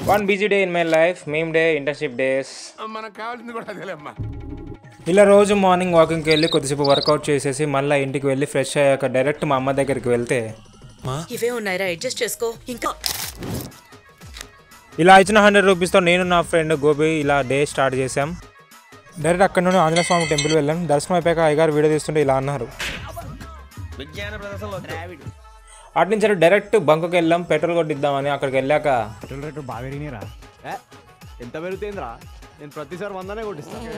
One busy day in my life, ma'am day, internship days. మనకు కావాల్సింది కూడా అదేలేమ్మా. ఇలా రోజు మార్నింగ్ వాకింగ్కి వెళ్ళి కొద్దిసేపు వర్కౌట్ చేసేసి మళ్ళీ ఇంటికి వెళ్ళి ఫ్రెష్ అయ్యాక డైరెక్ట్ మా అమ్మ దగ్గరికి వెళ్తే ఇవే ఉన్నాయిరా అడ్జస్ట్ చేసుకో. ఇంకా ఇలా ఇచ్చిన 100 రూపీస్తో నేను నా ఫ్రెండ్ గోపి ఇలా డే స్టార్ట్ చేసాం. డైరెక్ట్ అక్కడ నుండి ఆంజనేయ స్వామి టెంపుల్ వెళ్ళాం. దర్శనం అయిపోయాక అయ్యగారు వీడియో తీస్తుంటే ఇలా అన్నారు. అటు నుంచి డైరెక్ట్ బంకుకి వెళ్ళాం పెట్రోల్ కొట్టిద్దామని. అక్కడికి వెళ్ళాక పెట్రోల్ రేటు బాగా పెరిగినాయిరా. ఎంత పెరుగుతుందిరా? నేను ప్రతిసారి 100నే కొట్టిస్తాను.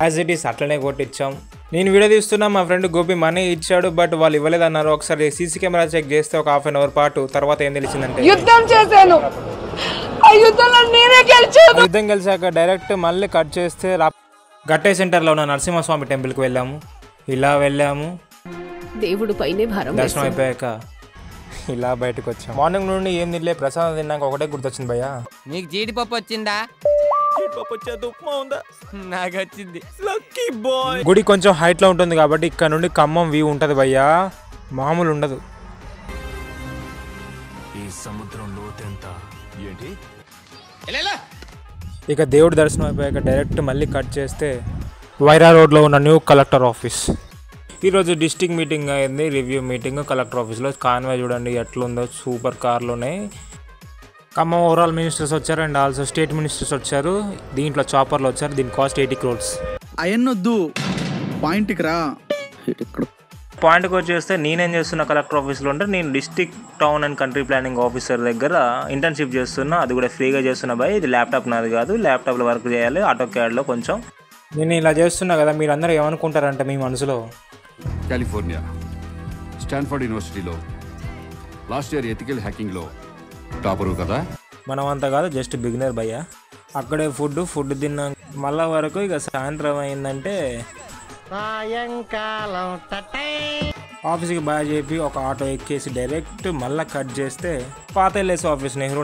యాజ్ ఇట్ ఈస్ అట్లనే కొట్టించాం. నేను వీడియో తీస్తున్నా, మా ఫ్రెండ్ గోపి మనీ ఇచ్చాడు, బట్ వాళ్ళు ఇవ్వలేదన్నారు. ఒకసారి సీసీ కెమెరా చెక్ చేస్తే ఒక ½ అవర్ పాటు తర్వాత ఏం తెలిసిందంటే యుద్ధం చేశాను, ఆ యుద్ధంలో నేనే గెలిచాను. యుద్ధం గెలిచాక డైరెక్ట్ మళ్ళీ కట్ చేస్తే గట్టే సెంటర్లో ఉన్న నరసింహస్వామి టెంపుల్కి వెళ్ళాము. ఇలా వెళ్ళాము, దేవుడు పైనే భారం. దర్శనం అయిపోయాక ఇలా బయటకు వచ్చాం. మార్నింగ్ నుండి ఏం తినలే, ప్రసాదం తిన్నాక ఒకటే గుర్తొచ్చింది భయ్యా. నీకు జీడిపప్పు వచ్చిందా? జీడిపప్పు వచ్చేది, ఉప్మా ఉందా? నాకు వచ్చింది. Lucky boy. గుడి కొంచెం హైట్ లో ఉంటుంది కాబట్టి ఇక్కడ నుండి ఖమ్మం వ్యూ ఉంటది భయ్యా, మామూలు ఉండదు. ఈ సముద్రం లోతెంత ఏంటి? ఇక దేవుడి దర్శనం అయిపోయాక డైరెక్ట్ మళ్ళీ కట్ చేస్తే వైరా రోడ్లో ఉన్న న్యూ కలెక్టర్ ఆఫీస్. ఈరోజు డిస్ట్రిక్ట్ మీటింగ్ అయింది, రివ్యూ మీటింగ్ కలెక్టర్ ఆఫీస్లో. కాన్వాయ్ చూడండి ఎట్లుందో, సూపర్ కార్లు ఉన్నాయి. ఖమ్మం ఓవరాల్ మినిస్టర్స్ వచ్చారు అండ్ ఆల్సో స్టేట్ మినిస్టర్స్ వచ్చారు. దీంట్లో చాపర్లు వచ్చారు. దీని కాస్ట్ 80 crores. అయన్నొద్దు, పాయింట్కి రా. పాయింట్కి వచ్చేస్తే నేనేం చేస్తున్నా కలెక్టర్ ఆఫీస్లో అంటే, నేను district town and country planning officer దగ్గర ఇంటర్న్షిప్ చేస్తున్నా. అది కూడా ఫ్రీగా చేస్తున్నా బాయ్. ఇది ల్యాప్టాప్ నాది కాదు, ల్యాప్టాప్లో వర్క్ చేయాలి ఆటో క్యాడ్లో కొంచెం. నేను ఇలా చేస్తున్నా కదా, మీరు అందరూ ఏమనుకుంటారంటే మీ మనసులో, కాలిఫోర్నియా స్టాన్ఫర్డ్ యూనివర్సిటీలో లాస్ట్ ఇయర్ ఎథికల్ హ్యాకింగ్లో టాపరు కదా. మనం అంతా కాదు, జస్ట్ బిగినర్ భయ్యా. అక్కడే ఫుడ్ తిన్నా మళ్ళా వరకు. ఇక సాయంత్రం అయిందంటే ఆఫీస్కి బాగా చెప్పి ఒక ఆటో ఎక్కేసి డైరెక్ట్ మళ్ళీ కట్ చేస్తే పాత ఎల్ఎస్ ఆఫీస్ నెహ్రూ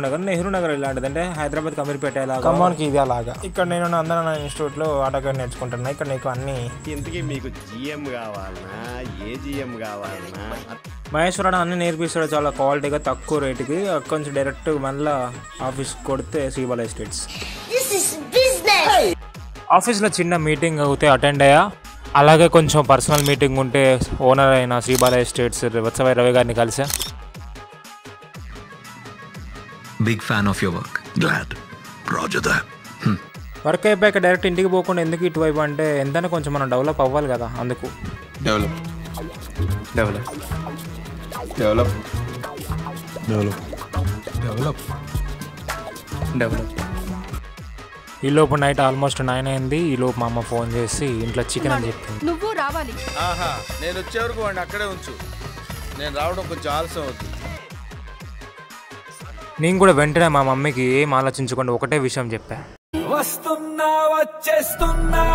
నగర్ ఇలాంటిది అంటే హైదరాబాద్ అమీర్పేట ఖమ్మానికి ఇది అలాగా. ఇక్కడ నేను అందరూ ఇన్స్టిట్యూట్లో ఆటో కార్ నేర్చుకుంటున్నా. ఇక్కడ నీకు అన్ని ఇంతకీ మీకు జిఎం కావాలనా, ఏ జిఎం కావాలనా? మహేశ్వరరావు అన్ని నేర్పిస్తాడు చాలా క్వాలిటీగా, తక్కువ రేటుకి. కొంచెం డైరెక్ట్ మళ్ళీ ఆఫీస్ కొడితే శ్రీబాల ఎస్టేట్స్. ఆఫీస్లో చిన్న మీటింగ్ అవుతే అటెండ్ అయ్యా. అలాగే కొంచెం పర్సనల్ మీటింగ్ ఉంటే ఓనర్ అయిన శ్రీబాల ఎస్టేట్స్ వత్సవాయి రవి గారిని కలిసా. Big fan of your work. Glad. Roger that. Work అయిపోయాక డైరెక్ట్ ఇంటికి పోకుండా ఎందుకు ఇటువైపు అంటే, ఎంతైనా కొంచెం మనం డెవలప్ అవ్వాలి కదా, అందుకు. డెవలప్. ఈ లోపు నైట్ ఆల్మోస్ట్ 9 అయింది. ఈ లోపు మా అమ్మ ఫోన్ చేసి ఇంట్లో చికెన్ అని చెప్పింది. నువ్వు రావాలి. నేను వచ్చే వరకు వాడిని అక్కడే ఉంచు, నేను రావడం కొంచెం ఆలస్యం అవుతుంది. నేను కూడా వెంటనే మా మమ్మీకి ఏం ఆలోచించకుండా ఒకటే విషయం చెప్పా, వస్తున్నా వచ్చేస్తున్నా.